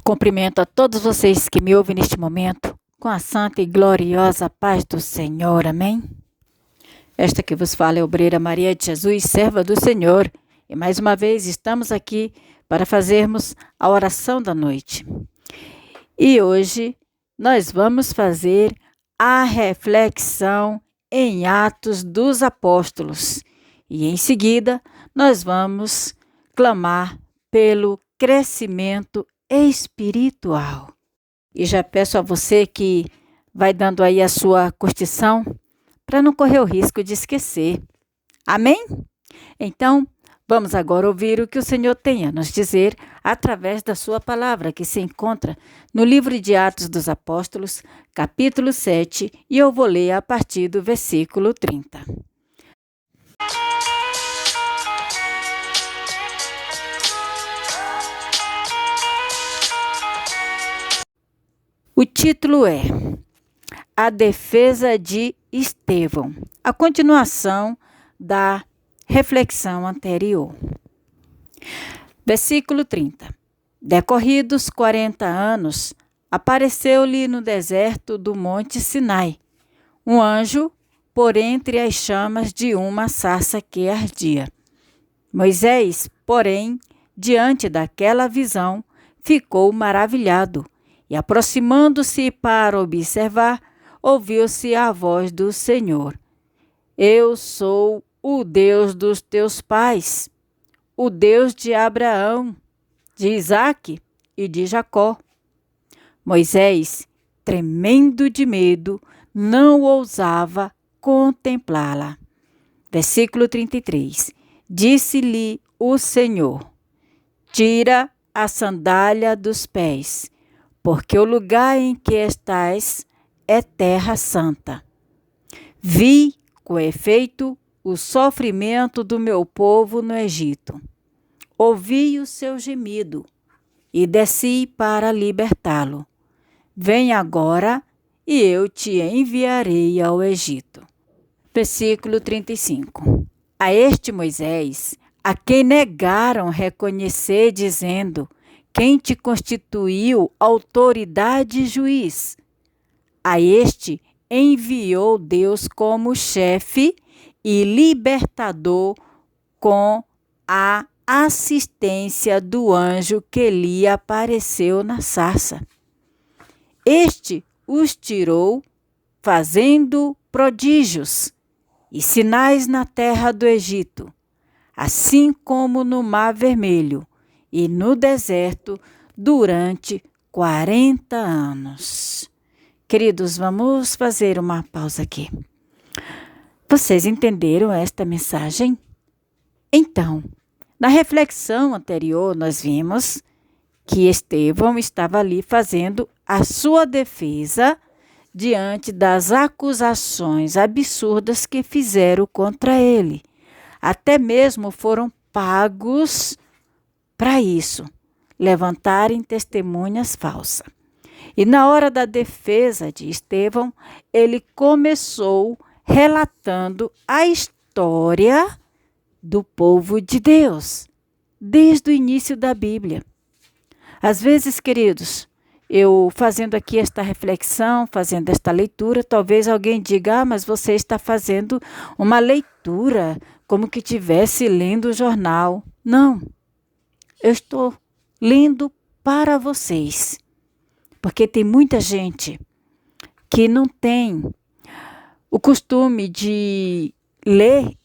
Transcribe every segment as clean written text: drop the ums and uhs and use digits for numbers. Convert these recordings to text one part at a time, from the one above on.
Cumprimento a todos vocês que me ouvem neste momento com a santa e gloriosa paz do Senhor. Amém? Esta que vos fala é a obreira Maria de Jesus, serva do Senhor. E mais uma vez estamos aqui para fazermos a oração da noite. E hoje nós vamos fazer a reflexão em Atos dos Apóstolos. E em seguida nós vamos clamar pelo crescimento espiritual. E já peço a você que vai dando aí a sua curtição para não correr o risco de esquecer. Amém? Então, vamos agora ouvir o que o Senhor tem a nos dizer através da sua palavra, que se encontra no livro de Atos dos Apóstolos, capítulo 7, e eu vou ler a partir do versículo 30. O título é A Defesa de Estevão, a continuação da reflexão anterior. Versículo 30. Decorridos 40 anos, apareceu-lhe no deserto do monte Sinai um anjo por entre as chamas de uma sarça que ardia. Moisés, porém, diante daquela visão, ficou maravilhado. E aproximando-se para observar, ouviu-se a voz do Senhor. Eu sou o Deus dos teus pais, o Deus de Abraão, de Isaque e de Jacó. Moisés, tremendo de medo, não ousava contemplá-la. Versículo 33. Disse-lhe o Senhor: tira a sandália dos pés, porque o lugar em que estás é terra santa. Vi, com efeito, o sofrimento do meu povo no Egito. Ouvi o seu gemido e desci para libertá-lo. Vem agora e eu te enviarei ao Egito. Versículo 35. A este Moisés, a quem negaram reconhecer, dizendo: quem te constituiu autoridade e juiz? A este enviou Deus como chefe e libertador com a assistência do anjo que lhe apareceu na sarça. Este os tirou, fazendo prodígios e sinais na terra do Egito, assim como no Mar Vermelho, e no deserto durante 40 anos. Queridos, vamos fazer uma pausa aqui. Vocês entenderam esta mensagem? Então, na reflexão anterior, nós vimos que Estevão estava ali fazendo a sua defesa diante das acusações absurdas que fizeram contra ele. Até mesmo foram pagos para isso, levantarem testemunhas falsas. E na hora da defesa de Estevão, ele começou relatando a história do povo de Deus, desde o início da Bíblia. Às vezes, queridos, eu fazendo aqui esta reflexão, fazendo esta leitura, talvez alguém diga: mas você está fazendo uma leitura como que estivesse lendo o jornal. Não. Eu estou lendo para vocês, porque tem muita gente que não tem o costume de ler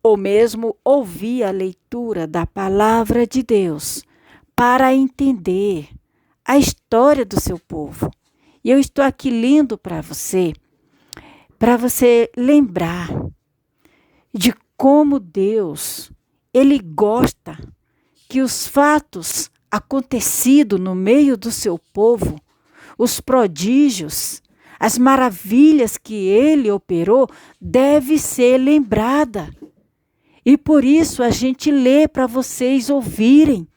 ou mesmo ouvir a leitura da palavra de Deus para entender a história do seu povo. E eu estou aqui lendo para você lembrar de como Deus, Ele gosta que os fatos acontecidos no meio do seu povo, os prodígios, as maravilhas que Ele operou, deve ser lembrada. E por isso a gente lê para vocês ouvirem,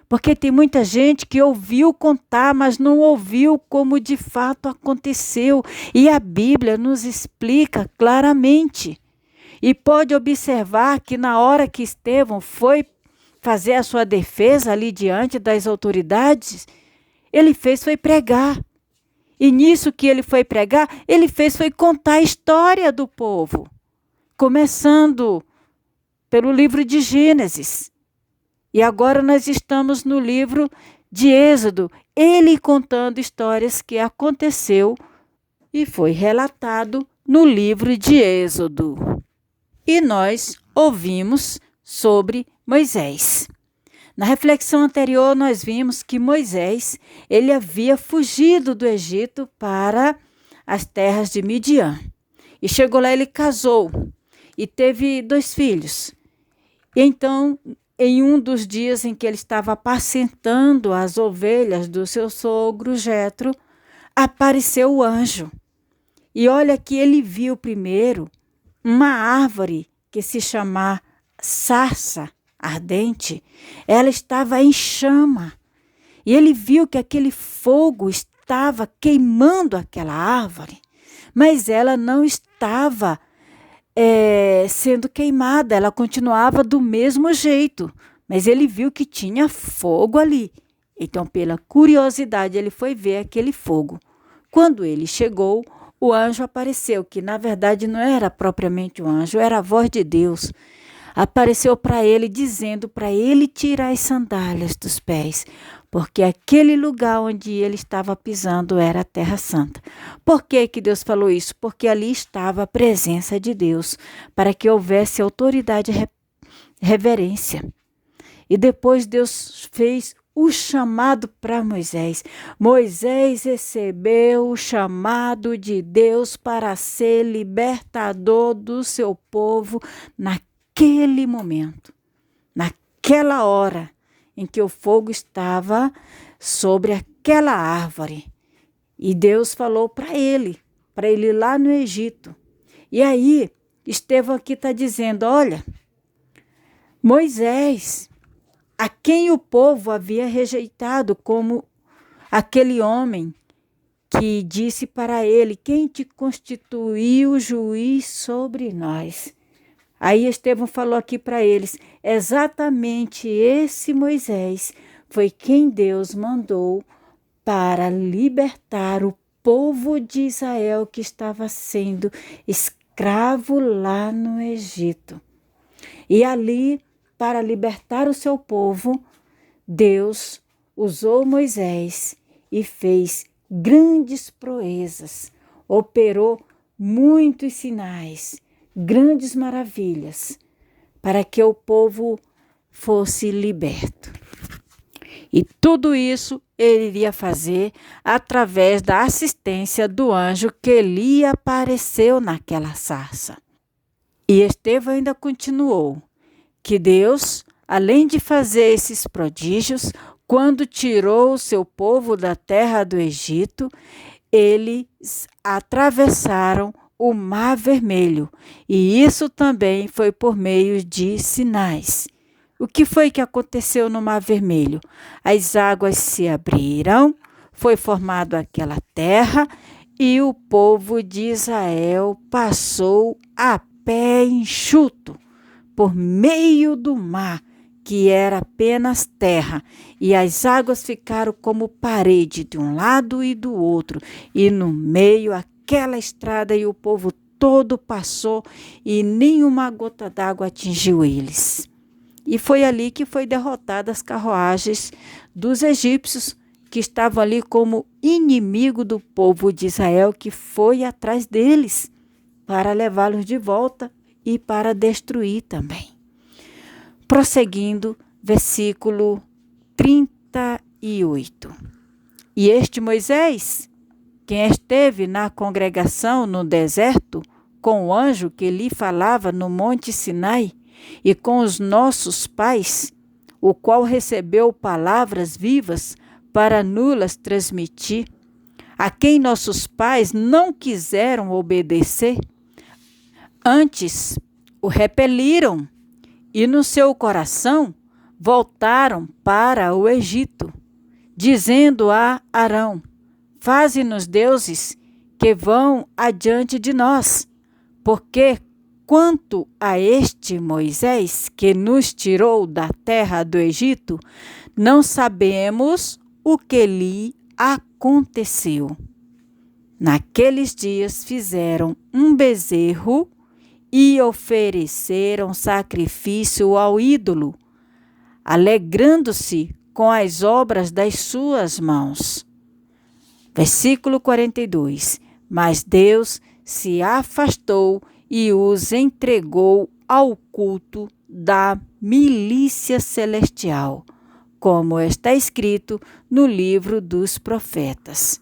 porque tem muita gente que ouviu contar, mas não ouviu como de fato aconteceu. E a Bíblia nos explica claramente. E pode observar que na hora que Estevão foi fazer a sua defesa ali diante das autoridades, ele foi pregar. E nisso que ele foi pregar, ele foi contar a história do povo. Começando pelo livro de Gênesis. E agora nós estamos no livro de Êxodo. Ele contando histórias que aconteceu e foi relatado no livro de Êxodo. E nós ouvimos sobre Moisés. Na reflexão anterior, nós vimos que Moisés, ele havia fugido do Egito para as terras de Midian. E chegou lá, ele casou e teve 2 filhos. E então, em um dos dias em que ele estava apacentando as ovelhas do seu sogro Jetro, apareceu o anjo. E olha que ele viu primeiro uma árvore que se chama sarça ardente. Ela estava em chama. E ele viu que aquele fogo estava queimando aquela árvore, mas ela não estava sendo queimada, ela continuava do mesmo jeito. Mas ele viu que tinha fogo ali. Então, pela curiosidade, ele foi ver aquele fogo. Quando ele chegou, o anjo apareceu, que na verdade não era propriamente um anjo, era a voz de Deus. Apareceu para ele, dizendo para ele tirar as sandálias dos pés, porque aquele lugar onde ele estava pisando era a Terra Santa. Por que Deus falou isso? Porque ali estava a presença de Deus, para que houvesse autoridade e reverência. E depois Deus fez o chamado para Moisés. Moisés recebeu o chamado de Deus para ser libertador do seu povo naquele momento, naquela hora em que o fogo estava sobre aquela árvore. E Deus falou para ele ir lá no Egito. E aí, Estevão aqui está dizendo, olha, Moisés, a quem o povo havia rejeitado como aquele homem que disse para ele, quem te constituiu juiz sobre nós? Aí Estevão falou aqui para eles, exatamente esse Moisés foi quem Deus mandou para libertar o povo de Israel que estava sendo escravo lá no Egito. E ali, para libertar o seu povo, Deus usou Moisés e fez grandes proezas, operou muitos sinais, grandes maravilhas, para que o povo fosse liberto. E tudo isso ele iria fazer através da assistência do anjo que lhe apareceu naquela sarça. E Estevão ainda continuou, que Deus, além de fazer esses prodígios, quando tirou o seu povo da terra do Egito, eles atravessaram o Mar Vermelho, e isso também foi por meio de sinais. O que foi que aconteceu no Mar Vermelho? As águas se abriram, foi formada aquela terra, e o povo de Israel passou a pé enxuto por meio do mar, que era apenas terra, e as águas ficaram como parede de um lado e do outro, e no meio aquela estrada, e o povo todo passou, e nenhuma gota d'água atingiu eles. E foi ali que foi derrotada as carruagens dos egípcios, que estavam ali como inimigo do povo de Israel, que foi atrás deles, para levá-los de volta e para destruir também. Prosseguindo, versículo 38. E este Moisés, quem esteve na congregação no deserto, com o anjo que lhe falava no monte Sinai, e com os nossos pais, o qual recebeu palavras vivas para nulas transmitir, a quem nossos pais não quiseram obedecer, antes o repeliram, e no seu coração voltaram para o Egito, dizendo a Arão, faze-nos deuses que vão adiante de nós, porque quanto a este Moisés, que nos tirou da terra do Egito, não sabemos o que lhe aconteceu. Naqueles dias fizeram um bezerro e ofereceram sacrifício ao ídolo, alegrando-se com as obras das suas mãos. Versículo 42. Mas Deus se afastou e os entregou ao culto da milícia celestial, como está escrito no livro dos profetas,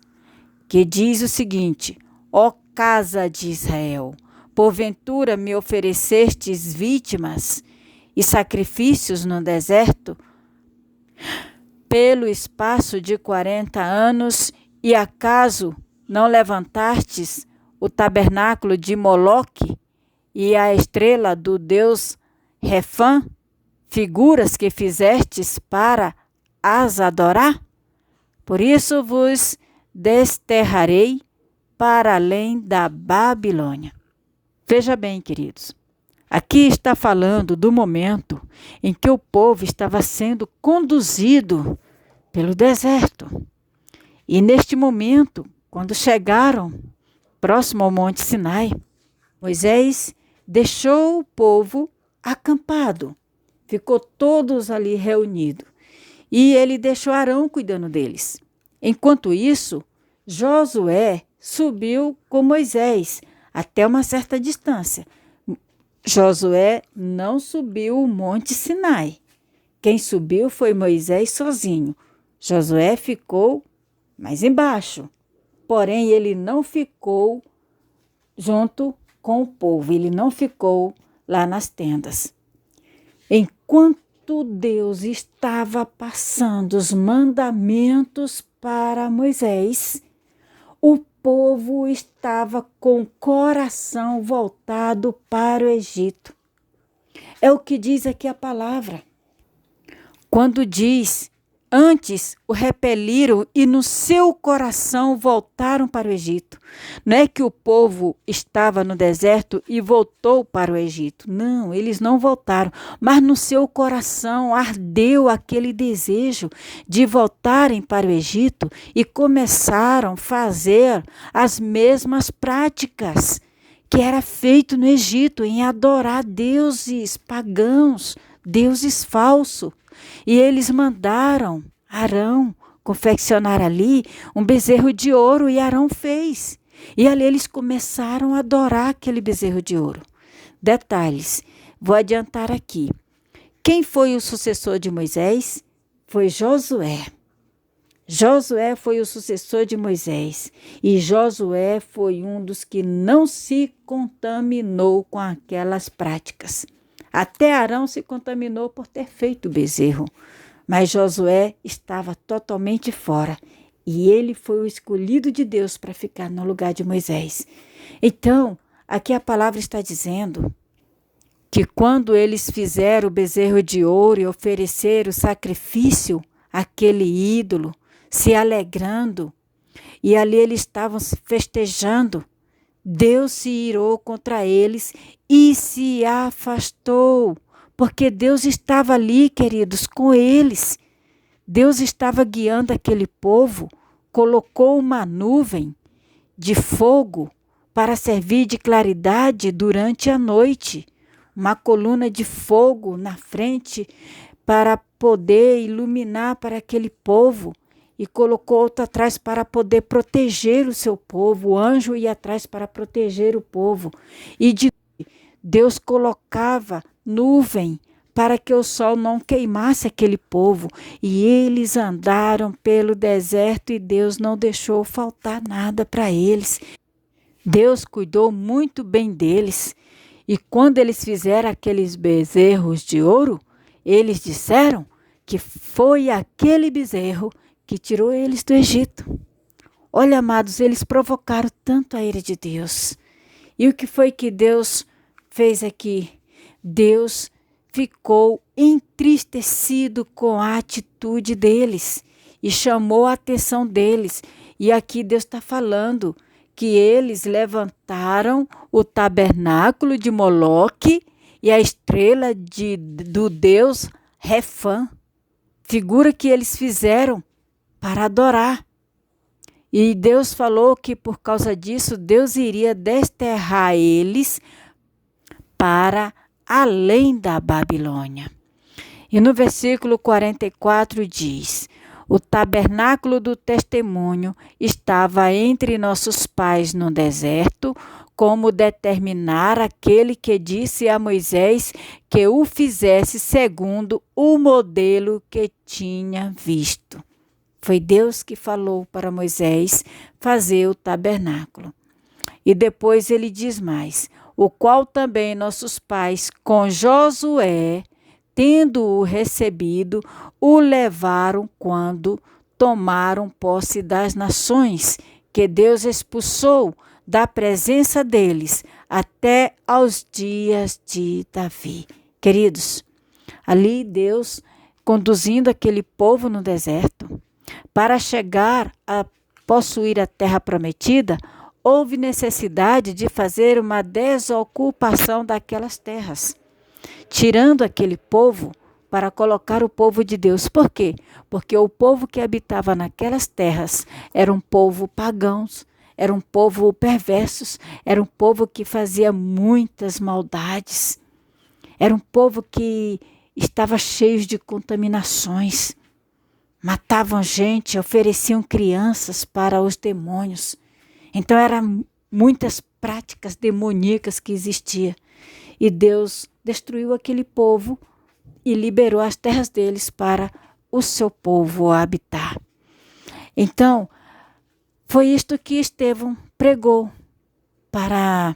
que diz o seguinte: ó casa de Israel, porventura me oferecestes vítimas e sacrifícios no deserto pelo espaço de 40 anos, e acaso não levantastes o tabernáculo de Moloque e a estrela do deus Refã, figuras que fizestes para as adorar? Por isso vos desterrarei para além da Babilônia. Veja bem, queridos, aqui está falando do momento em que o povo estava sendo conduzido pelo deserto. E neste momento, quando chegaram próximo ao Monte Sinai, Moisés deixou o povo acampado, ficou todos ali reunidos, e ele deixou Arão cuidando deles. Enquanto isso, Josué subiu com Moisés até uma certa distância. Josué não subiu o Monte Sinai. Quem subiu foi Moisés sozinho. Josué ficou mais embaixo. Porém, ele não ficou junto com o povo. Ele não ficou lá nas tendas. Enquanto Deus estava passando os mandamentos para Moisés, o povo estava com o coração voltado para o Egito. É o que diz aqui a palavra. Quando diz: antes o repeliram e no seu coração voltaram para o Egito. Não é que o povo estava no deserto e voltou para o Egito. Não, eles não voltaram. Mas no seu coração ardeu aquele desejo de voltarem para o Egito e começaram a fazer as mesmas práticas que era feito no Egito, em adorar deuses pagãos, deuses falsos. E eles mandaram Arão confeccionar ali um bezerro de ouro, e Arão fez. E ali eles começaram a adorar aquele bezerro de ouro. Detalhes, vou adiantar aqui. Quem foi o sucessor de Moisés? Foi Josué. Josué foi o sucessor de Moisés. E Josué foi um dos que não se contaminou com aquelas práticas. Até Arão se contaminou por ter feito o bezerro, mas Josué estava totalmente fora, e ele foi o escolhido de Deus para ficar no lugar de Moisés. Então, aqui a palavra está dizendo que quando eles fizeram o bezerro de ouro e ofereceram o sacrifício àquele ídolo, se alegrando, e ali eles estavam festejando, Deus se irou contra eles e se afastou, porque Deus estava ali, queridos, com eles. Deus estava guiando aquele povo, colocou uma nuvem de fogo para servir de claridade durante a noite, uma coluna de fogo na frente para poder iluminar para aquele povo, e colocou outra atrás para poder proteger o seu povo. O anjo ia atrás para proteger o povo. E Deus colocava nuvem para que o sol não queimasse aquele povo. E eles andaram pelo deserto e Deus não deixou faltar nada para eles. Deus cuidou muito bem deles. E quando eles fizeram aqueles bezerros de ouro, eles disseram que foi aquele bezerro que tirou eles do Egito. Olha, amados, eles provocaram tanto a ira de Deus. E o que foi que Deus fez aqui? Deus ficou entristecido com a atitude deles e chamou a atenção deles. E aqui Deus está falando que eles levantaram o tabernáculo de Moloque e a estrela do deus Refã, figura que eles fizeram para adorar. E Deus falou que por causa disso, Deus iria desterrar eles para além da Babilônia. E no versículo 44 diz: o tabernáculo do testemunho estava entre nossos pais no deserto, como determinar aquele que disse a Moisés que o fizesse segundo o modelo que tinha visto. Foi Deus que falou para Moisés fazer o tabernáculo. E depois ele diz mais: o qual também nossos pais com Josué, tendo-o recebido, o levaram quando tomaram posse das nações, que Deus expulsou da presença deles até aos dias de Davi. Queridos, ali Deus conduzindo aquele povo no deserto, para chegar a possuir a terra prometida, houve necessidade de fazer uma desocupação daquelas terras, tirando aquele povo para colocar o povo de Deus. Por quê? Porque o povo que habitava naquelas terras era um povo pagãos, era um povo perversos, era um povo que fazia muitas maldades, era um povo que estava cheio de contaminações, matavam gente, ofereciam crianças para os demônios. Então eram muitas práticas demoníacas que existiam. E Deus destruiu aquele povo e liberou as terras deles para o seu povo habitar. Então, foi isto que Estevão pregou para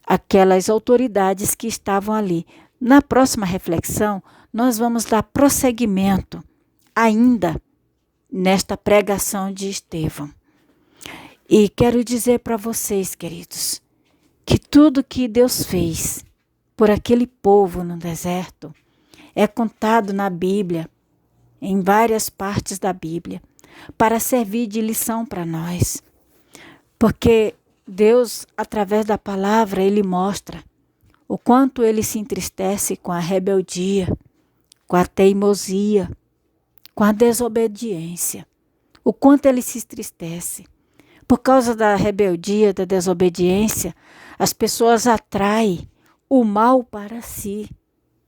aquelas autoridades que estavam ali. Na próxima reflexão, nós vamos dar prosseguimento ainda nesta pregação de Estevão. E quero dizer para vocês, queridos, que tudo que Deus fez por aquele povo no deserto é contado na Bíblia, em várias partes da Bíblia, para servir de lição para nós. Porque Deus, através da palavra, Ele mostra o quanto Ele se entristece com a rebeldia, com a teimosia, com a desobediência. O quanto Ele se entristece. Por causa da rebeldia, da desobediência, as pessoas atraem o mal para si,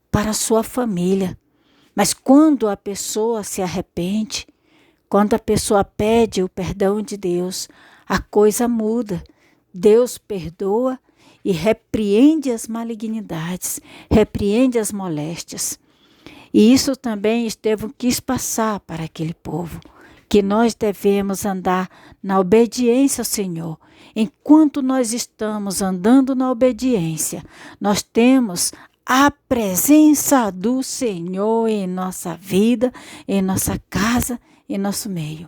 para a sua família. Mas quando a pessoa se arrepende, quando a pessoa pede o perdão de Deus, a coisa muda. Deus perdoa e repreende as malignidades, repreende as moléstias. E isso também Estevão quis passar para aquele povo, que nós devemos andar na obediência ao Senhor. Enquanto nós estamos andando na obediência, nós temos a presença do Senhor em nossa vida, em nossa casa, em nosso meio.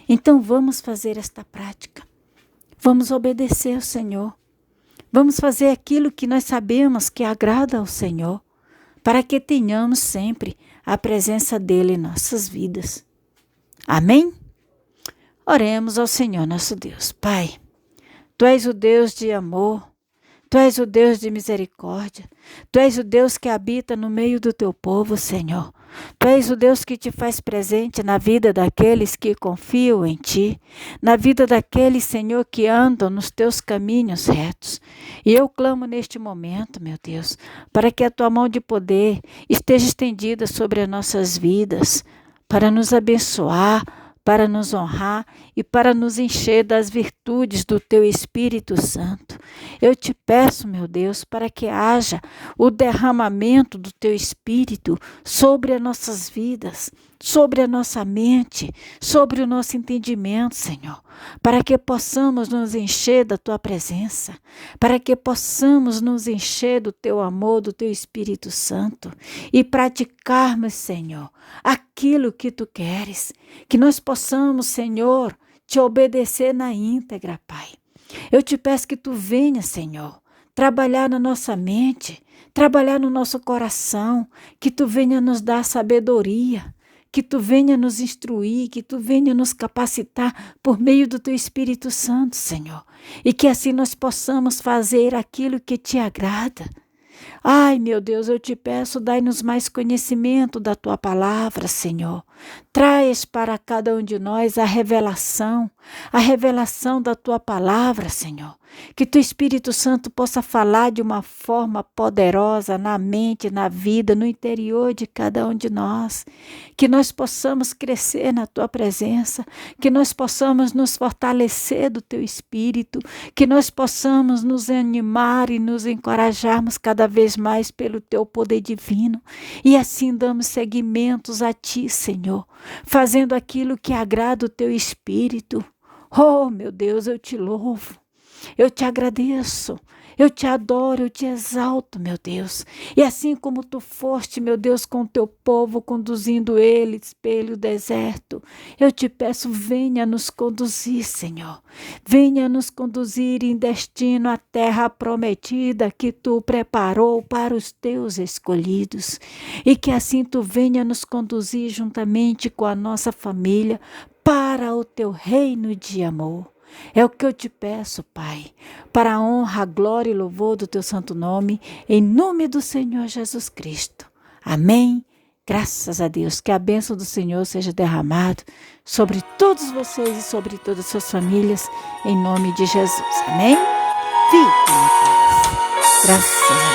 Então vamos fazer esta prática. Vamos obedecer ao Senhor. Vamos fazer aquilo que nós sabemos que agrada ao Senhor, para que tenhamos sempre a presença dEle em nossas vidas. Amém? Oremos ao Senhor nosso Deus. Pai, Tu és o Deus de amor, Tu és o Deus de misericórdia, Tu és o Deus que habita no meio do Teu povo, Senhor. Tu és o Deus que te faz presente na vida daqueles que confiam em Ti, na vida daqueles, Senhor, que andam nos Teus caminhos retos. E eu clamo neste momento, meu Deus, para que a Tua mão de poder esteja estendida sobre as nossas vidas, para nos abençoar, para nos honrar e para nos encher das virtudes do Teu Espírito Santo. Eu te peço, meu Deus, para que haja o derramamento do Teu Espírito sobre as nossas vidas, sobre a nossa mente, sobre o nosso entendimento, Senhor, para que possamos nos encher da Tua presença, para que possamos nos encher do Teu amor, do Teu Espírito Santo e praticarmos, Senhor, aquilo que Tu queres, que nós possamos, Senhor, Te obedecer na íntegra, Pai. Eu te peço que Tu venha, Senhor, trabalhar na nossa mente, trabalhar no nosso coração, que Tu venha nos dar sabedoria, que Tu venha nos instruir, que Tu venha nos capacitar por meio do Teu Espírito Santo, Senhor. E que assim nós possamos fazer aquilo que Te agrada. Ai, meu Deus, eu Te peço, dai-nos mais conhecimento da Tua palavra, Senhor. Traz para cada um de nós a revelação da Tua palavra, Senhor. Que Teu Espírito Santo possa falar de uma forma poderosa na mente, na vida, no interior de cada um de nós. Que nós possamos crescer na Tua presença, que nós possamos nos fortalecer do Teu Espírito, que nós possamos nos animar e nos encorajarmos cada vez mais pelo Teu poder divino. E assim damos seguimentos a Ti, Senhor, fazendo aquilo que agrada o Teu Espírito. Oh, meu Deus, eu Te louvo. Eu Te agradeço, eu Te adoro, eu Te exalto, meu Deus. E assim como Tu foste, meu Deus, com o Teu povo, conduzindo eles pelo deserto, eu Te peço, venha nos conduzir, Senhor. Venha nos conduzir em destino à terra prometida que Tu preparou para os Teus escolhidos. E que assim Tu venha nos conduzir juntamente com a nossa família para o Teu reino de amor. É o que eu Te peço, Pai, para a honra, a glória e louvor do Teu santo nome, em nome do Senhor Jesus Cristo. Amém. Graças a Deus, que a bênção do Senhor seja derramada sobre todos vocês e sobre todas as suas famílias, em nome de Jesus. Amém. Fique na paz. Graças a Deus.